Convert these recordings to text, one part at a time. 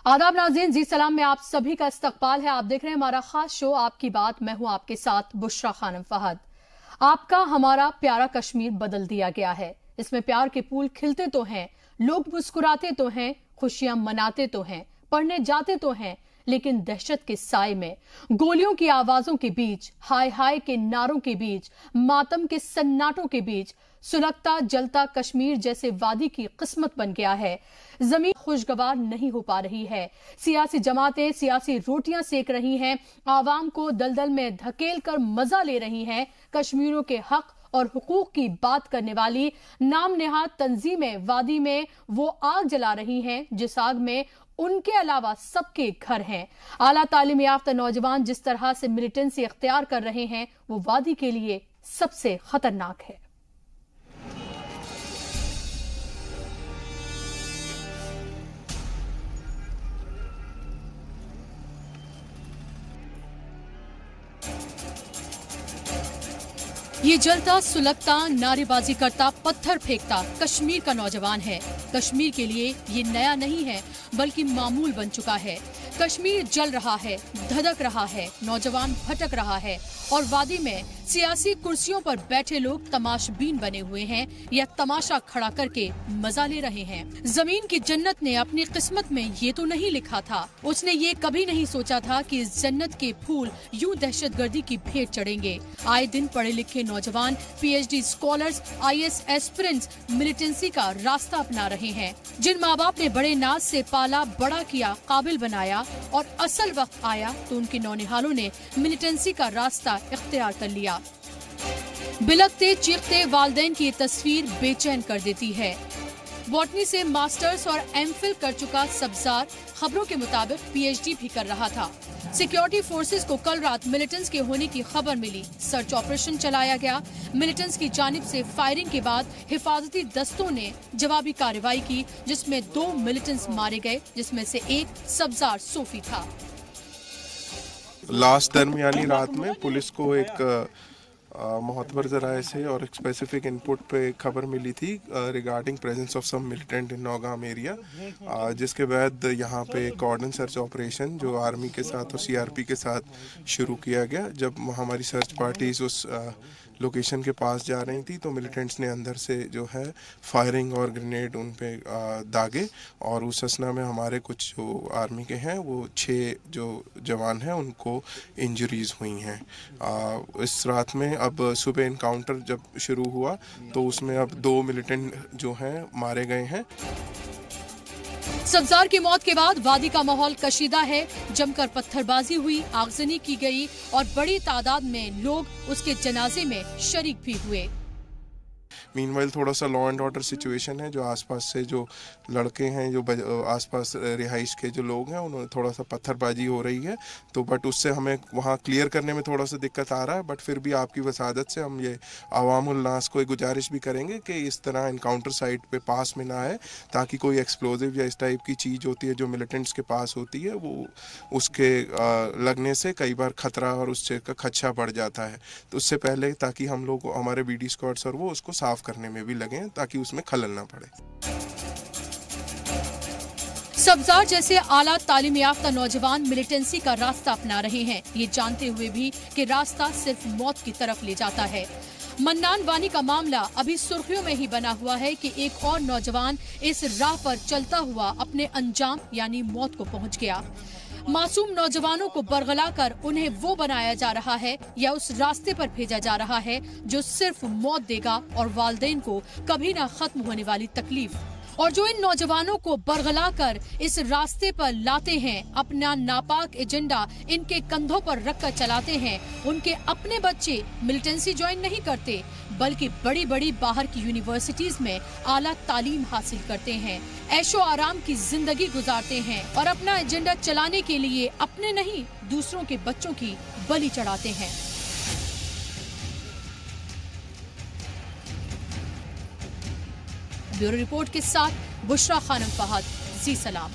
आदाब नाज़रीन, जी सलाम में आप सभी का इस्तकबाल है। आप देख रहे हैं हमारा खास शो आपकी बात। मैं हूं आपके साथ बुशरा खानम फहद। आपका हमारा प्यारा कश्मीर बदल दिया गया है। इसमें प्यार के फूल खिलते तो हैं, लोग मुस्कुराते तो हैं, खुशियां मनाते तो हैं, पढ़ने जाते तो हैं, लेकिन दहशत के साए में, गोलियों की आवाजों के बीच, हाय हाय के नारों के बीच, मातम के सन्नाटों के बीच सुलगता जलता कश्मीर जैसे वादी की किस्मत बन गया है। जमीन खुशगवार नहीं हो पा रही है। सियासी जमातें सियासी रोटियां सेक रही हैं, आवाम को दलदल में धकेल कर मजा ले रही हैं। कश्मीरियों के हक और हुकूक की बात करने वाली नाम नेहाद तंजीमें वादी में वो आग जला रही हैं जिस आग में उनके अलावा सबके घर हैं। आला तालीम याफ्ता नौजवान जिस तरह से मिलिटेंसी इख्तियार कर रहे हैं वो वादी के लिए सबसे खतरनाक है। ये जलता सुलगता नारेबाजी करता पत्थर फेंकता कश्मीर का नौजवान है। कश्मीर के लिए ये नया नहीं है बल्कि मामूल बन चुका है। कश्मीर जल रहा है, धधक रहा है, नौजवान भटक रहा है और वादी में सियासी कुर्सियों पर बैठे लोग तमाशबीन बने हुए हैं या तमाशा खड़ा करके मजा ले रहे हैं। जमीन की जन्नत ने अपनी किस्मत में ये तो नहीं लिखा था, उसने ये कभी नहीं सोचा था कि इस जन्नत के फूल यूं दहशतगर्दी की भेंट चढ़ेंगे। आए दिन पढ़े लिखे नौजवान, PhD scholars, IAS aspirants militancy का रास्ता अपना रहे हैं। जिन माँ बाप ने बड़े नाज से पाला, बड़ा किया, काबिल बनाया और असल वक्त आया तो उनके नौनिहालों ने मिलिटेंसी का रास्ता इख्तियार कर लिया। बिलखते चीखते वालिदैन की ये तस्वीर बेचैन कर देती है। बॉटनी से मास्टर्स और MPhil कर चुका सब्जार खबरों के मुताबिक PhD भी कर रहा था। सिक्योरिटी फोर्सेस को कल रात मिलिटेंट्स के होने की खबर मिली। सर्च ऑपरेशन चलाया गया। मिलिटेंट्स की जानिब से फायरिंग के बाद हिफाजती दस्तों ने जवाबी कार्रवाई की जिसमें 2 मिलिटेंट्स मारे गए जिसमें से एक सब्जार सोफी था। लास्ट दरमियानी रात में पुलिस को एक मोहतबर ज़राए से और एक स्पेसिफिक इनपुट पे खबर मिली थी regarding presence of some militant in Nowgam area, जिसके बाद यहाँ पे कॉर्डन सर्च ऑपरेशन जो आर्मी के साथ और CRP के साथ शुरू किया गया। जब हमारी सर्च पार्टीज उस लोकेशन के पास जा रही थी तो मिलिटेंट्स ने अंदर से जो है फायरिंग और ग्रेनेड उन पे दागे और उस असना में हमारे कुछ जो आर्मी के हैं वो 6 जो जवान हैं उनको इंजरीज हुई हैं। इस रात में अब सुबह इनकाउंटर जब शुरू हुआ तो उसमें अब 2 मिलिटेंट जो हैं मारे गए हैं। सब्जार की मौत के बाद वादी का माहौल कशीदा है। जमकर पत्थरबाजी हुई, आगजनी की गई और बड़ी तादाद में लोग उसके जनाजे में शरीक भी हुए। मीनवाइल थोड़ा सा लॉ एंड ऑर्डर सिचुएशन है। जो आसपास से जो लड़के हैं, जो आसपास रिहाइश के जो लोग हैं, उन्होंने थोड़ा सा पत्थरबाजी हो रही है तो बट उससे हमें वहाँ क्लियर करने में थोड़ा सा दिक्कत आ रहा है। बट फिर भी आपकी वसादत से हम ये अवामुल नास को एक गुजारिश भी करेंगे कि इस तरह इनकाउंटर साइट पे पास में ना है ताकि कोई एक्सप्लोजिव या इस टाइप की चीज़ होती है जो मिलिटेंट्स के पास होती है वो उसके लगने से कई बार खतरा और उससे का खदशा बढ़ जाता है। तो उससे पहले ताकि हम लोग हमारे BD स्क्वाड्स और वो उसको साफ करने में भी लगे ताकि उसमें खलल ना पड़े। सब्जार जैसे आला तालीम याफ्ता नौजवान मिलिटेंसी का रास्ता अपना रहे हैं, ये जानते हुए भी कि रास्ता सिर्फ मौत की तरफ ले जाता है। मन्नान वानी का मामला अभी सुर्खियों में ही बना हुआ है कि एक और नौजवान इस राह पर चलता हुआ अपने अंजाम यानी मौत को पहुंच गया। मासूम नौजवानों को बरगला कर उन्हें वो बनाया जा रहा है या उस रास्ते पर भेजा जा रहा है जो सिर्फ मौत देगा और वालिदैन को कभी ना खत्म होने वाली तकलीफ। और जो इन नौजवानों को बरगला कर इस रास्ते पर लाते हैं, अपना नापाक एजेंडा इनके कंधों पर रखकर चलाते हैं, उनके अपने बच्चे मिलिटेंसी ज्वाइन नहीं करते बल्कि बड़ी बड़ी बाहर की यूनिवर्सिटीज में आला तालीम हासिल करते हैं, ऐशो आराम की जिंदगी गुजारते हैं और अपना एजेंडा चलाने के लिए अपने नहीं दूसरों के बच्चों की बलि चढ़ाते हैं। ब्यूरो रिपोर्ट के साथ बुशरा खानम फहद, जी सलाम।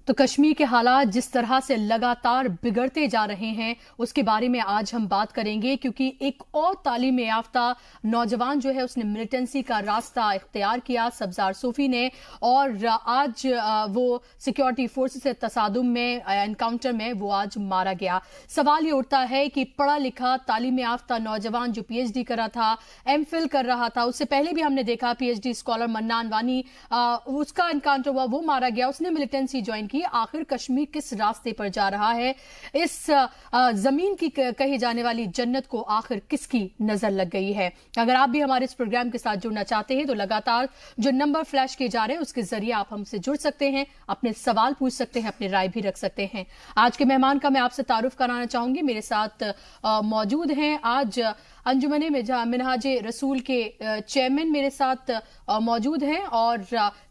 तो कश्मीर के हालात जिस तरह से लगातार बिगड़ते जा रहे हैं उसके बारे में आज हम बात करेंगे, क्योंकि एक और तालीम याफ्ता नौजवान जो है उसने मिलिटेंसी का रास्ता इख्तियार किया, सब्जार सूफी ने, और आज वो सिक्योरिटी फोर्स से तसादुम में एनकाउंटर में वो आज मारा गया। सवाल ये उठता है कि पढ़ा लिखा तालीम याफ्ता नौजवान जो पीएचडी कर रहा था, एमफिल कर रहा था, उससे पहले भी हमने देखा पीएचडी स्कॉलर मन्नान वानी, उसका एनकाउंटर हुआ, वो मारा गया, उसने मिलिटेंसी ज्वाइन की। आखिर कश्मीर किस रास्ते पर जा रहा है? इस जमीन की कही जाने वाली जन्नत को आखिर किसकी नजर लग गई है? अगर आप भी हमारे इस प्रोग्राम के साथ जुड़ना चाहते हैं तो लगातार जो नंबर फ्लैश किए जा रहे हैं उसके जरिए आप हमसे जुड़ सकते हैं, अपने सवाल पूछ सकते हैं, अपनी राय भी रख सकते हैं। आज के मेहमान का मैं आपसे तारुफ कराना चाहूंगी। मेरे साथ मौजूद हैं आज अंजुमने मिनहाज रसूल के चेयरमैन मेरे साथ मौजूद हैं, और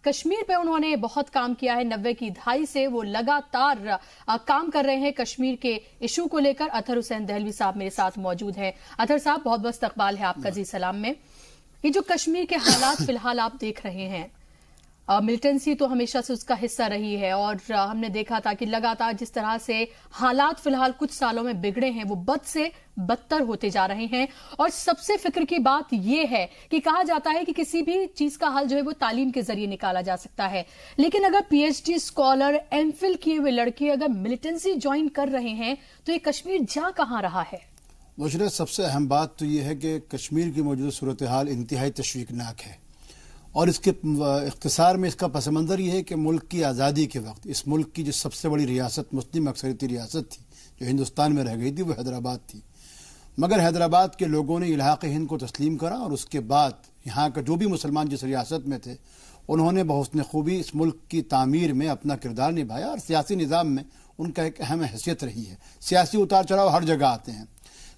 कश्मीर पे उन्होंने बहुत काम किया है। 90 की दहाई से वो लगातार काम कर रहे हैं कश्मीर के इशू को लेकर। अतहर हुसैन दहलवी साहब मेरे साथ मौजूद हैं। अतहर साहब, बहुत बहुत इस्तकबाल है आपका जी सलाम में। ये जो कश्मीर के हालात फिलहाल आप देख रहे हैं, मिलिटेंसी तो हमेशा से उसका हिस्सा रही है, और हमने देखा था कि लगातार जिस तरह से हालात फिलहाल कुछ सालों में बिगड़े हैं वो बद से बदतर होते जा रहे हैं। और सबसे फिक्र की बात यह है कि कहा जाता है कि किसी भी चीज का हल जो है वो तालीम के जरिए निकाला जा सकता है, लेकिन अगर पीएचडी स्कॉलर, एमफिल किए हुए लड़के अगर मिलिटेंसी ज्वाइन कर रहे हैं तो ये कश्मीर जा कहां रहा है? मुझे सबसे अहम बात तो यह है कि कश्मीर की मौजूदा सूरत हाल इंतहाई तशवीकनाक है, और इसके इख्तिसार में इसका पस मंज़र ये है कि मुल्क की आज़ादी के वक्त इस मुल्क की जो सबसे बड़ी रियासत, मुस्लिम अक्सरियती रियासत थी जो हिंदुस्तान में रह गई थी, वो हैदराबाद थी। मगर हैदराबाद के लोगों ने इलाक़े हिंद को तस्लीम करा, और उसके बाद यहाँ का जो भी मुसलमान जिस रियासत में थे उन्होंने बहुस्न खूबी इस मुल्क की तामीर में अपना किरदार निभाया, और सियासी निज़ाम में उनका एक अहम हैसियत रही है। सियासी उतार चढ़ाव हर जगह आते हैं।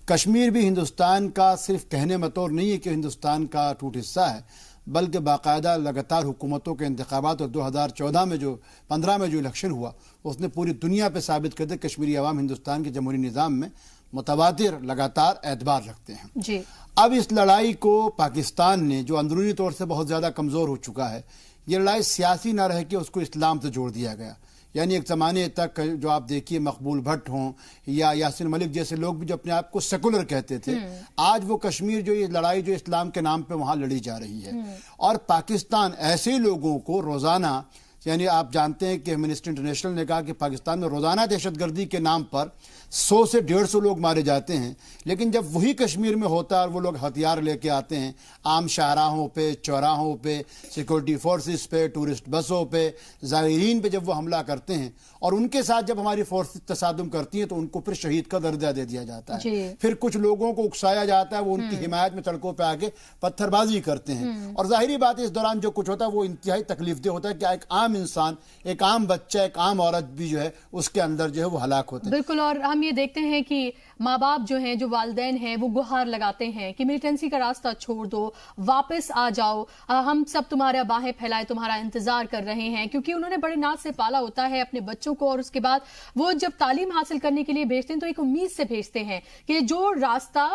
कश्मीर भी हिंदुस्तान का सिर्फ कहने मतौर नहीं है कि हिंदुस्तान का टूट हिस्सा है, बल्कि बाकायदा लगातार हुकूमतों के इंतखाबात और 2014 में जो 15 में जो इलेक्शन हुआ उसने पूरी दुनिया पे साबित कर दिया कश्मीरी अवाम हिंदुस्तान के जमहूरी निज़ाम में मुतवातिर लगातार एतबार रखते हैं जी। अब इस लड़ाई को पाकिस्तान ने, जो अंदरूनी तौर से बहुत ज़्यादा कमज़ोर हो चुका है, ये लड़ाई सियासी ना रह के उसको इस्लाम से जोड़ दिया गया। यानी एक ज़माने तक जो आप देखिए मकबूल भट्ट हों या यासिन मलिक जैसे लोग भी जो अपने आप को सेकुलर कहते थे, आज वो कश्मीर जो ये लड़ाई जो इस्लाम के नाम पे वहाँ लड़ी जा रही है। और पाकिस्तान ऐसे लोगों को रोज़ाना, यानी आप जानते हैं कि एमनेस्टी इंटरनेशनल ने कहा कि पाकिस्तान में रोज़ाना दहशतगर्दी के नाम पर 100 से 150 लोग मारे जाते हैं, लेकिन जब वही कश्मीर में होता है और वो लोग हथियार लेके आते हैं आम शाहराहों पे, चौराहों पे, सिक्योरिटी फोर्सेस पे, टूरिस्ट बसों पे, ज़ाहिरीन पे जब वो हमला करते हैं और उनके साथ जब हमारी फोर्स तसादुम करती हैं तो उनको फिर शहीद का दर्जा दे दिया जाता है। फिर कुछ लोगों को उकसाया जाता है, वो उनकी हिमायत में सड़कों पर आके पत्थरबाजी करते हैं। और जाहिर बात है इस दौरान जो कुछ होता है वो इंतहाई तकलीफदेह होता है कि एक आम इंसान, एक आम बच्चा, एक आम औरत भी जो है उसके अंदर जो है वो हलाक होते हैं। बिल्कुल, और हम ये देखते हैं कि माँ बाप जो हैं, जो वालिदैन हैं, वो गुहार लगाते हैं कि मिलिटेंसी का रास्ता छोड़ दो, वापस आ जाओ, हम सब तुम्हारा बाहें फैलाए तुम्हारा इंतजार कर रहे हैं, क्योंकि उन्होंने बड़े नाज से पाला होता है अपने बच्चों को। और उसके बाद वो जब तालीम हासिल करने के लिए भेजते हैं तो एक उम्मीद से भेजते हैं कि जो रास्ता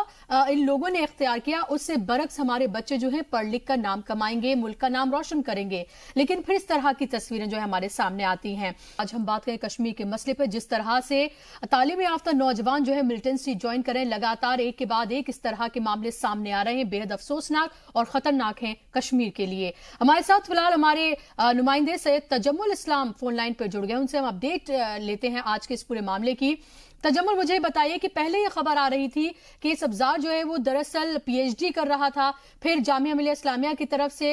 इन लोगों ने इख्तियार किया उससे बरक्स हमारे बच्चे जो हैं पढ़ लिख कर नाम कमाएंगे, मुल्क का नाम रोशन करेंगे। लेकिन फिर इस तरह की तस्वीरें जो है हमारे सामने आती हैं। आज हम बात करें कश्मीर के मसले पर, जिस तरह से तालीम याफ्ता नौजवान जो है मिलिटेंसी ज्वाइन करें, लगातार एक के बाद एक इस तरह के मामले सामने आ रहे हैं, बेहद अफसोसनाक और खतरनाक हैं कश्मीर के लिए। हमारे साथ फिलहाल हमारे नुमाइंदे सैयद तजम्मुल इस्लाम फोन लाइन पर जुड़ गए, उनसे हम अपडेट लेते हैं आज के इस पूरे मामले की। तजम्मुल, मुझे बताइए कि पहले ये खबर आ रही थी कि सब्जार जो है वो दरअसल पीएचडी कर रहा था, फिर जामिया मिलिया इस्लामिया की तरफ से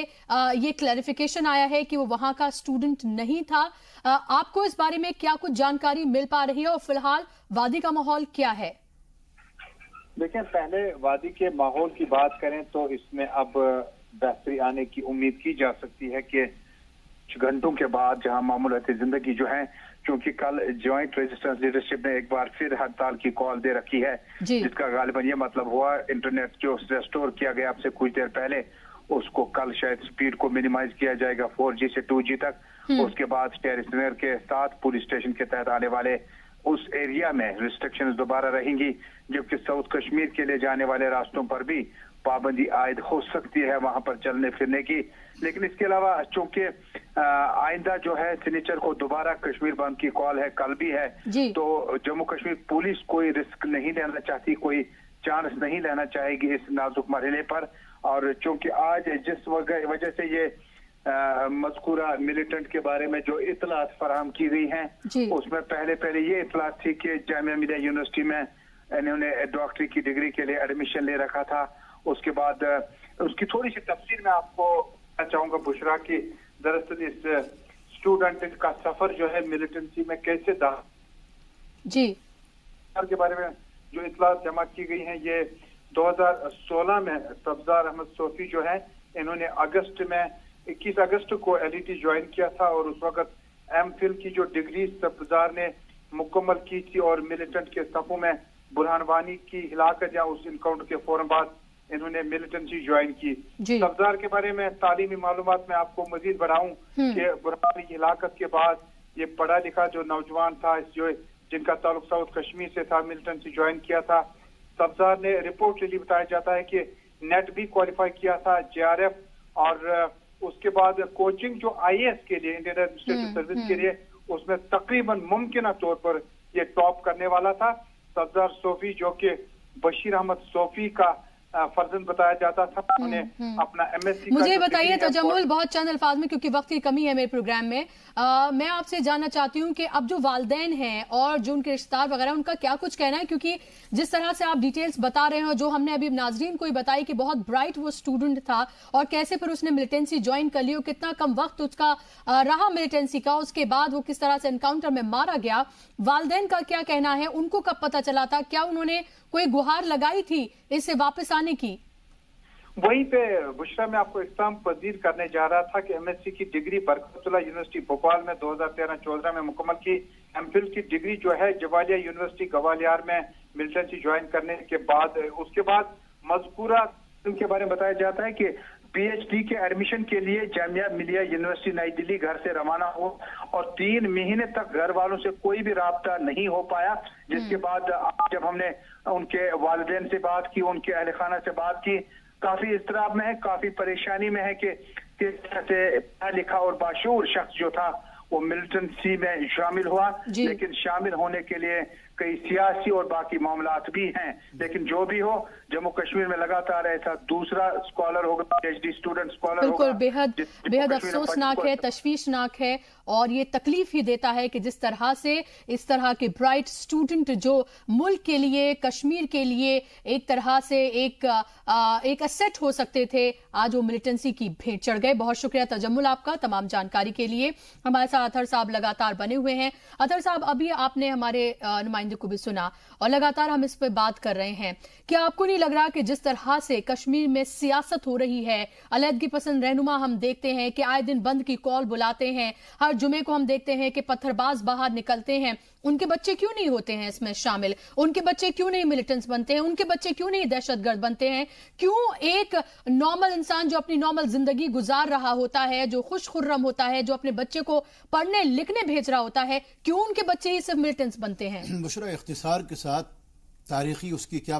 ये क्लैरिफिकेशन आया है कि वो वहां का स्टूडेंट नहीं था। आपको इस बारे में क्या कुछ जानकारी मिल पा रही है और फिलहाल वादी का माहौल क्या है? देखिए, पहले वादी के माहौल की बात करें तो इसमें अब बेहतरी आने की उम्मीद की जा सकती है कि कुछ घंटों के बाद जहां मामूलाती जिंदगी जो है, क्योंकि कल ज्वाइंट रेजिस्टेंस लीडरशिप ने एक बार फिर हड़ताल की कॉल दे रखी है, जिसका गालिबन ये मतलब हुआ इंटरनेट जो रेस्टोर किया गया आपसे कुछ देर पहले, उसको कल शायद स्पीड को मिनिमाइज किया जाएगा 4G से 2G तक। उसके बाद टेरिसनर के साथ पुलिस स्टेशन के तहत आने वाले उस एरिया में रिस्ट्रिक्शंस दोबारा रहेंगी, जबकि साउथ कश्मीर के लिए जाने वाले रास्तों पर भी पाबंदी आयद हो सकती है वहां पर चलने फिरने की। लेकिन इसके अलावा चूंकि आइंदा जो है शनिचर को दोबारा कश्मीर बंद की कॉल है, कल भी है। तो जम्मू कश्मीर पुलिस कोई रिस्क नहीं लेना चाहती, कोई चांस नहीं लेना चाहेगी इस नाजुक मरहले पर। और चूंकि आज जिस वजह से ये मज़कूरा मिलिटेंट के बारे में जो इतलात फराहम की गई हैं, उसमें पहले ये इतलात थी कि जामिया मिलिया यूनिवर्सिटी में इन्होंने डॉक्टरी की डिग्री के लिए एडमिशन ले रखा था। उसके बाद उसकी थोड़ी सी तफसील मैं आपको चाहूंगा बुशरा की। दरअसल इस स्टूडेंट का सफर जो है मिलिटेंसी में कैसे के बारे में जो इतलात जमा की गई हैं, ये 2016 में सब्जार अहमद सोफी जो है इन्होंने 21 अगस्त को एलईटी ज्वाइन किया था और उस वक्त एमफिल की जो डिग्री सब्जार ने मुकम्मल की थी और मिलिटेंट के सफों में बुरहान वानी की हिलाकत या उस इनकाउंटर के फौरन बाद इन्होंने मिलिटेंसी ज्वाइन की। सब्जार के बारे में तालीमी मालूमात में आपको मजीद बढ़ाऊं कि बुरहान की हिलाकत के बाद ये पढ़ा लिखा जो नौजवान था जो जिनका ताल्लुक साउथ कश्मीर से था, मिलिटेंसी ज्वाइन किया था। सब्जार ने रिपोर्ट लिए बताया जाता है कि नेट भी क्वालिफाई किया था, जेआरएफ, और उसके बाद कोचिंग जो आईएएस के लिए, इंडियन एडमिनिस्ट्रेटिव सर्विस के लिए, उसमें तकरीबन मुमकिन तौर पर ये टॉप करने वाला था। सब्जार सोफी जो कि बशीर अहमद सोफी का फर्जंद बताया जाता था, उन्हें अपना एमएससी। मुझे बताइए तजम्मुल, बहुत चंद अल्फाज में क्योंकि वक्त की कमी है मेरे प्रोग्राम में, मैं आपसे जानना चाहती हूँ कि अब जो वालिदैन हैं और जो उनके रिश्तेदार वगैरह, उनका क्या कुछ कहना है? क्योंकि जिस तरह से आप डिटेल्स बता रहे हैं, जो हमने अभी नाजरीन को ही बताई कि बहुत ब्राइट वो स्टूडेंट था और कैसे फिर उसने मिलिटेंसी ज्वाइन कर ली और कितना कम वक्त उसका रहा मिलिटेंसी का, उसके बाद वो किस तरह से एनकाउंटर में मारा गया। वालिदैन का क्या कहना है? उनको कब पता चला था? क्या उन्होंने कोई गुहार लगाई थी इससे वापस आने की? वहीं पे बुशरा में आपको इस्लाम पजीर करने जा रहा था कि एमएससी की डिग्री बरकतुल्लाह यूनिवर्सिटी भोपाल में 2013-14 में मुकम्मल की। एमफिल की डिग्री जो है जवालिया यूनिवर्सिटी गवालियार में मिलिटेंसी ज्वाइन करने के बाद, उसके बाद मज़कूरा के बारे में बताया जाता है कि पीएचडी के एडमिशन के लिए जामिया मिलिया यूनिवर्सिटी नई दिल्ली घर से रवाना हो और 3 महीने तक घर वालों से कोई भी राब्ता नहीं हो पाया। जिसके बाद जब हमने उनके वालिदैन से बात की, उनके अहल खाना से बात की, काफी इस्तराब में है, काफी परेशानी में है कि किस तरह से पढ़ा लिखा और बाशूर शख्स जो था वो मिलिटेंसी में शामिल हुआ, लेकिन शामिल होने के लिए कई सियासी और बाकी मामलात भी हैं। लेकिन जो भी हो, जम्मू कश्मीर में लगातार ऐसा दूसरा स्कॉलर होगा, पीएचडी स्टूडेंट स्कॉलर होगा। बिल्कुल बेहद अफसोसनाक है, तशवीशनाक है और ये तकलीफ ही देता है कि जिस तरह से इस तरह के ब्राइट स्टूडेंट जो मुल्क के लिए, कश्मीर के लिए एक तरह से एक असेट हो सकते थे, आज वो मिलिटेंसी की भेंट चढ़ गए। बहुत शुक्रिया तजम्मुल आपका तमाम जानकारी के लिए। हमारे साथ अतहर साहब लगातार बने हुए हैं। अतहर साहब, अभी आपने हमारे नुमाइंदे को भी सुना और लगातार हम इस पर बात कर रहे हैं। क्या आपको नहीं लग रहा कि जिस तरह से कश्मीर में सियासत हो रही है, अलहदगी पसंद रहनुमा हम देखते हैं कि आए दिन बंद की कॉल बुलाते हैं, हर जुमे को हम देखते हैं कि पत्थरबाज बाहर निकलते हैं, उनके बच्चे क्यों नहीं होते हैं इसमें शामिल? उनके बच्चे क्यों नहीं मिलिटेंट्स बनते हैं? उनके बच्चे क्यों नहीं दहशतगर्द बनते हैं? क्यों एक नॉर्मल इंसान जो अपनी नॉर्मल जिंदगी गुजार रहा होता है, जो खुश खुर्रम होता है, जो अपने बच्चे को पढ़ने लिखने भेज रहा होता है, क्यों उनके बच्चे ही सिर्फ मिलिटेंट्स बनते हैं? बुशरा, इख्तिसार के साथ तारीखी उसकी क्या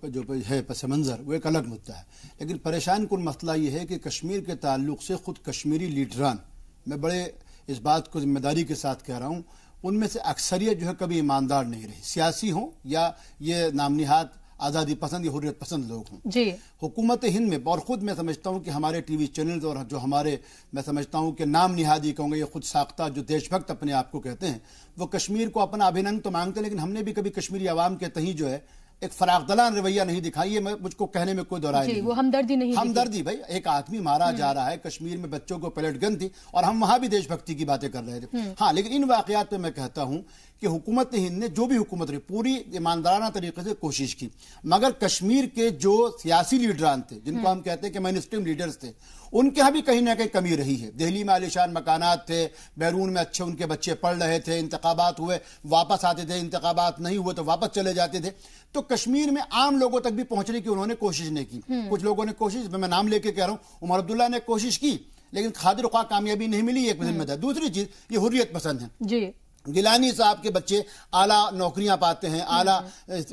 जो है पस मंज़र, वो एक अलग मुद्दा है। लेकिन परेशान कुन मसला ये है कि कश्मीर के ताल्लुक से खुद कश्मीरी लीडरान, मैं बड़े इस बात को जिम्मेदारी के साथ कह रहा हूँ, उनमें से अक्सरियत जो है कभी ईमानदार नहीं रही, सियासी हों या ये नामनिहाद आज़ादी पसंद या हुर्रियत पसंद लोग हों। जी हुकूमत हिंद में, और ख़ुद मैं समझता हूँ कि हमारे टीवी चैनल्स और जो हमारे, मैं समझता हूँ कि नाम निहादी कहूँगा, ये खुद साख्ता जो देशभक्त अपने आप को कहते हैं, वो कश्मीर को अपना अभिनंदन तो मांगते हैं, लेकिन हमने भी कभी कश्मीरी आवाम के तहीं जो है एक फरागदलान रवैया नहीं दिखाई है। मुझको कहने में कोई दोराय नहीं, वो हमदर्दी नहीं, हमदर्दी भाई, एक आदमी मारा जा रहा है, कश्मीर में बच्चों को पैलेट गन थी और हम वहां भी देशभक्ति की बातें कर रहे थे। हाँ, लेकिन इन वाकयात पे मैं कहता हूं कि हुकूमत हिंद ने, जो भी हुकूमत रही, पूरी ईमानदाराना तरीके से कोशिश की, मगर कश्मीर के जो सियासी लीडरान थे, जिनको हम कहते हैं कि मेनस्ट्रीम लीडर्स थे, उनके यहाँ भी कहीं ना कहीं कमी रही है। दिल्ली में आलिशान मकानात थे, बैरून में अच्छे उनके बच्चे पढ़ रहे थे, इंतखाबात हुए वापस आते थे, इंतखाबात नहीं हुए तो वापस चले जाते थे। तो कश्मीर में आम लोगों तक भी पहुंचने की उन्होंने कोशिश नहीं की। कुछ लोगों ने कोशिश, मैं नाम लेके कह रहा हूं, उमर अब्दुल्ला ने कोशिश की, लेकिन खातिर ख्वाह कामयाबी नहीं मिली, एक जिम्मेदार। दूसरी चीज, ये हुर्रियत पसंद है जी। गिलानी साहब के बच्चे आला नौकरियां पाते हैं, आला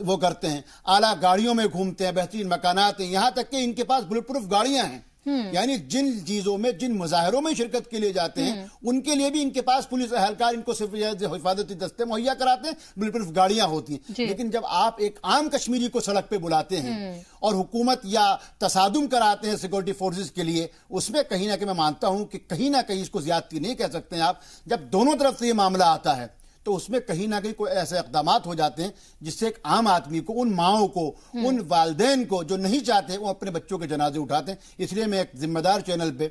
वो करते हैं, आला गाड़ियों में घूमते हैं, बेहतरीन मकानात हैं, यहां तक कि इनके पास बुलेट प्रूफ गाड़ियां हैं। यानी जिन चीजों में, जिन मुजाहरों में शिरकत के लिए जाते हैं, उनके लिए भी इनके पास पुलिस एहलकार इनको सिर्फ हिफाजती दस्ते मुहैया कराते हैं, बिल्कुल गाड़ियां होती हैं। लेकिन जब आप एक आम कश्मीरी को सड़क पे बुलाते हैं और हुकूमत या तसादुम कराते हैं सिक्योरिटी फोर्सेस के लिए, उसमें कहीं ना कहीं मैं मानता हूं कि कहीं ना कहीं इसको ज्यादती नहीं कह सकते हैं आप। जब दोनों तरफ से ये मामला आता है तो उसमें कहीं ना कहीं कोई ऐसे इक़दामात हो जाते हैं जिससे एक आम आदमी को, उन माओं को, उन वालिदैन को जो नहीं चाहते वो अपने बच्चों के जनाजे उठाते हैं। इसलिए मैं एक जिम्मेदार चैनल पे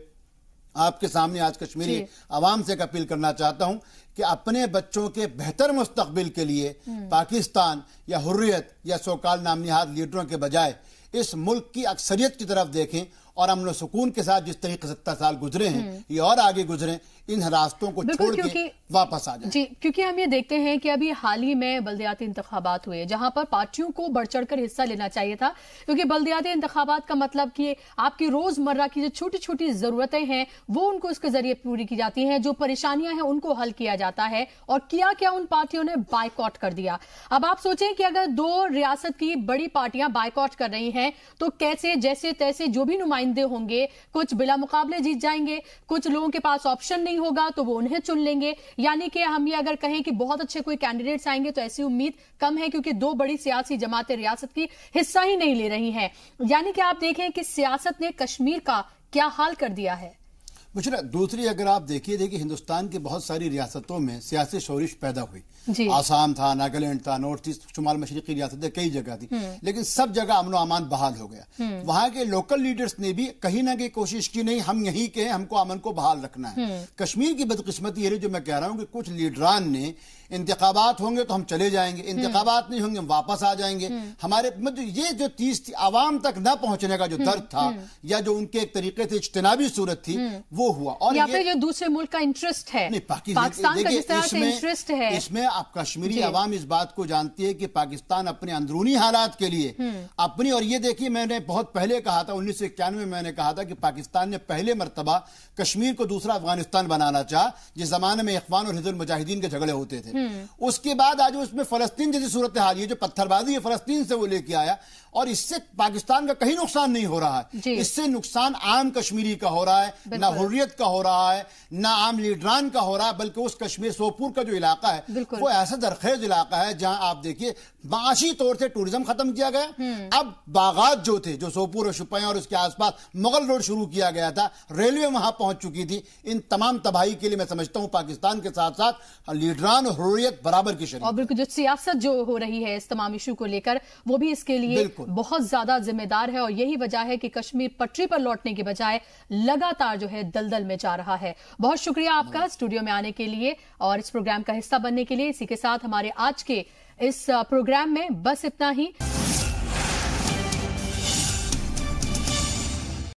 आपके सामने आज कश्मीरी आवाम से एक अपील करना चाहता हूं कि अपने बच्चों के बेहतर मुस्तकबिल के लिए पाकिस्तान या हुर्रियत या सोकाल नामनिहाद लीडरों के बजाय इस मुल्क की अक्सरियत की तरफ देखें और अमन व सुकून के साथ जिस तरीके 70 साल गुजरे हैं ये और आगे गुजरें, इन रास्तों को छोड़ के वापस आ जाए। जी, क्योंकि हम ये देखते हैं कि अभी हाल ही में बल्दियाती इंतखाबात हुए जहां पर पार्टियों को बढ़ चढ़ कर हिस्सा लेना चाहिए था, क्योंकि बल्दियाती इंतखाबात का मतलब कि आपकी रोजमर्रा की जो छोटी छोटी जरूरतें हैं वो उनको इसके जरिए पूरी की जाती हैं, जो परेशानियां हैं उनको हल किया जाता है। और किया क्या, उन पार्टियों ने बायकॉट कर दिया। अब आप सोचें कि अगर 2 रियासत की बड़ी पार्टियां बायकॉट कर रही हैं तो कैसे, जैसे तैसे जो भी नुमाइंदे होंगे कुछ बिला मुकाबले जीत जाएंगे, कुछ लोगों के पास ऑप्शन नहीं होगा तो वो उन्हें चुन लेंगे। यानी कि हम ये अगर कहें कि बहुत अच्छे कोई कैंडिडेट्स आएंगे तो ऐसी उम्मीद कम है, क्योंकि 2 बड़ी सियासी जमातें रियासत की हिस्सा ही नहीं ले रही हैं। यानी कि आप देखें कि सियासत ने कश्मीर का क्या हाल कर दिया है। मुझे दूसरी अगर आप देखिए हिंदुस्तान की बहुत सारी रियासतों में सियासी शोरिश पैदा हुई। आसाम था, नागालैंड था, नॉर्थ ईस्ट, शुमाल मशरकी रियासतें कई जगह थी, लेकिन सब जगह अमन अमान बहाल हो गया। वहां के लोकल लीडर्स ने भी कहीं ना कहीं कोशिश की, नहीं हम यहीं के हैं, हमको अमन को बहाल रखना है। कश्मीर की बदकिस्मती ये जो मैं कह रहा हूं कि कुछ लीडरान ने इंतखाबात होंगे तो हम चले जाएंगे, इंतखाबात नहीं होंगे हम वापस आ जाएंगे। हमारे ये जो 30 आवाम तक न पहुंचने का जो दर्द था या जो उनके एक तरीके से इज्तिनाबी सूरत थी वो हुआ। और यहाँ पे जो दूसरे मुल्क का इंटरेस्ट है, पाकिस्तान का जिस तरह से इंटरेस्ट है, इसमें आप कश्मीरी आवाम इस बात को जानती है कि पाकिस्तान अपने अंदरूनी हालात के लिए अपनी, और ये देखिए मैंने बहुत पहले कहा था 1991 में मैंने कहा था कि पाकिस्तान ने पहले मर्तबा कश्मीर को दूसरा अफगानिस्तान बनाना चाहा, जिस जमाने में इख्वान और हिजबुल मुजाहिदीन के झगड़े होते थे। उसके बाद आज उसमें फलस्तीन जैसी सूरत हाल, ये जो पत्थरबाजी है फलस्तीन से वो लेके आया, और इससे पाकिस्तान का कहीं नुकसान नहीं हो रहा है। इससे नुकसान आम कश्मीरी का हो रहा है, ना हुर्रियत का हो रहा है, ना आम लीडरान का हो रहा है, बल्कि उस कश्मीर सोपुर का जो इलाका है वो ऐसा दरखेज इलाका है जहां आप देखिए माशी तौर से टूरिज्म खत्म किया गया। अब बागात जो थे, जो सोपुर और शुपियां और उसके आसपास मुगल रोड शुरू किया गया था, रेलवे वहां पहुंच चुकी थी। इन तमाम तबाही के लिए मैं समझता हूं पाकिस्तान के साथ साथ लीडरान और हुर्रियत बराबर की शरीक। और बिल्कुल जो सियासत जो हो रही है इस तमाम इशू को लेकर, वो भी इसके लिए बहुत ज्यादा जिम्मेदार है। और यही वजह है कि कश्मीर पटरी पर लौटने के बजाय लगातार जो है दलदल में जा रहा है। बहुत शुक्रिया आपका स्टूडियो में आने के लिए और इस प्रोग्राम का हिस्सा बनने के लिए। इसी के साथ हमारे आज के इस प्रोग्राम में बस इतना ही।